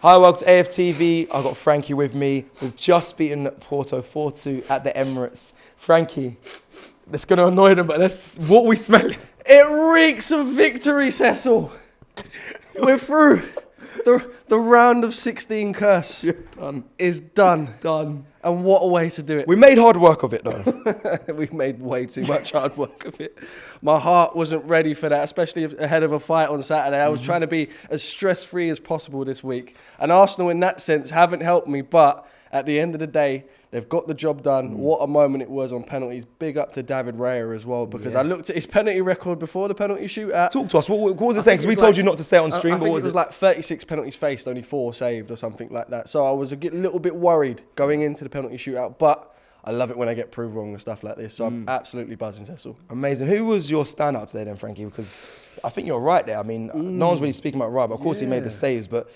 Hi, welcome to AFTV. I've got Frankie with me. We've just beaten Porto 4-2 at the Emirates. Frankie, that's going to annoy them, but that's what we smell. It reeks of victory, Cecil. We're through. The round of 16 curse is done. Done. And what a way to do it. We made hard work of it, though. We've made way too much hard work of it. My heart wasn't ready for that, especially ahead of a fight on Saturday. I was trying to be as stress-free as possible this week. And Arsenal, in that sense, haven't helped me. But at the end of the day, they've got the job done. What a moment it was on penalties. Big up to David Raya as well, because I looked at his penalty record before the penalty shootout. Talk to us. What was it saying? Because we told you not to say it on stream. But what was it? It was like 36 penalties faced, only 4 saved or something like that. So I was a little bit worried going into the penalty shootout. But I love it when I get proved wrong and stuff like this. So I'm absolutely buzzing, Cecil. Amazing. Who was your standout today then, Frankie? Because I think you're right there. I mean, no one's really speaking about Raya, but of course he made the saves. But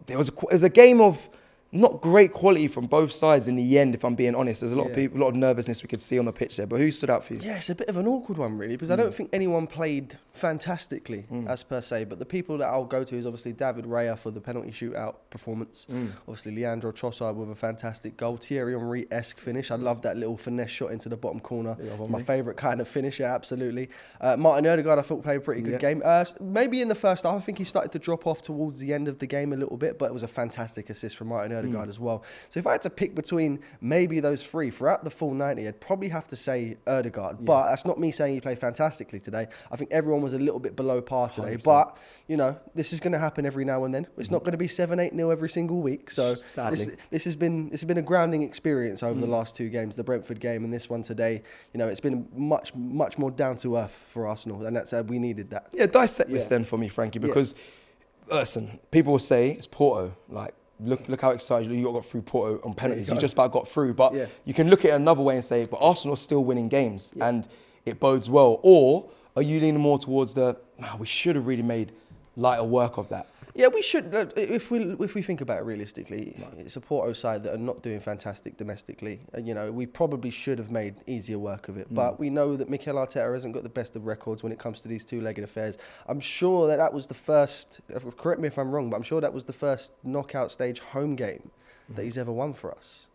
it was a game of not great quality from both sides in the end, if I'm being honest. There's a lot of people, a lot of nervousness we could see on the pitch there. But who stood out for you? Yeah, it's a bit of an awkward one, really, because I don't think anyone played fantastically, as per se. But the people that I'll go to is obviously David Raya for the penalty shootout performance. Obviously, Leandro Trossard with a fantastic goal. Thierry Henry-esque finish. I love that little finesse shot into the bottom corner. It's my favourite kind of finisher, absolutely. Martin Odegaard, I thought, played a pretty good game. Maybe in the first half, I think he started to drop off towards the end of the game a little bit, but it was a fantastic assist from Martin Odegaard as well. So if I had to pick between maybe those three throughout the full 90, I'd probably have to say Odegaard. But that's not me saying he played fantastically today. I think everyone was a little bit below par today. 100%. But, you know, this is going to happen every now and then. It's not going to be 7-8-0 every single week. So this has been a grounding experience over the last 2 games, the Brentford game and this one today. You know, it's been much more down to earth for Arsenal, and that's we needed that. Yeah, dissect this then for me, Frankie, because listen, people will say it's Porto, like. Look how excited you got through Porto on penalties. You just about got through. But you can look at it another way and say, but Arsenal are still winning games and it bodes well. Or are you leaning more towards we should have really made lighter work of that? Yeah, we should. If we think about it realistically, it's a Porto side that are not doing fantastic domestically. You know, we probably should have made easier work of it. But we know that Mikel Arteta hasn't got the best of records when it comes to these 2-legged affairs. I'm sure that was the first, correct me if I'm wrong, but I'm sure that was the first knockout stage home game that he's ever won for us.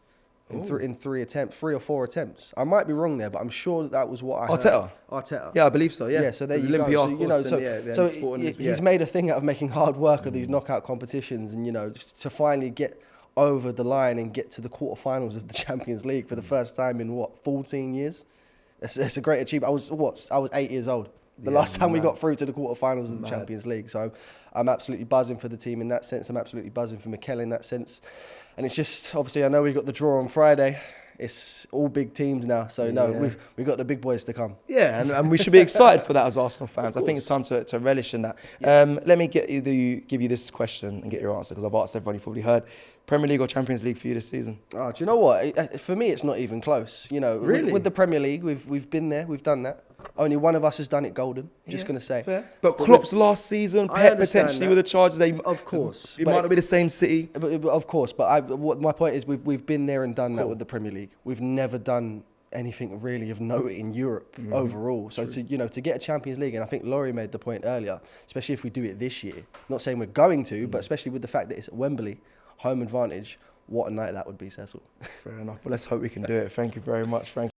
In 3 or 4 attempts. I might be wrong there, but I'm sure that was what I heard. Arteta? Yeah, I believe so, yeah. Yeah, so there you go. So, he's made a thing out of making hard work of these knockout competitions and, you know, just to finally get over the line and get to the quarterfinals of the Champions League for the first time in, 14 years? It's a great achievement. I was 8 years old. The last time we got through to the quarterfinals of the Champions League. So I'm absolutely buzzing for the team in that sense. I'm absolutely buzzing for Mikel in that sense. And it's just, obviously, I know we got the draw on Friday. It's all big teams now. So, we've got the big boys to come. Yeah, and we should be excited for that as Arsenal fans. I think it's time to relish in that. Let me give you this question and get your answer, because I've asked everyone, you've probably heard. Premier League or Champions League for you this season? Oh, do you know what? For me, it's not even close. You know, really? With the Premier League, we've been there, we've done that. Only one of us has done it golden. Just going to say. Fair. But Klopp's last season, Pep potentially with the Chargers, of course, it might not be the same city. But of course, but my point is we've been there and done that with the Premier League. We've never done anything really of note in Europe overall. So to get a Champions League, and I think Laurie made the point earlier, especially if we do it this year. Not saying we're going to, but especially with the fact that it's at Wembley, home advantage. What a night that would be, Cecil. Fair enough. Well, let's hope we can do it. Thank you very much, Frank.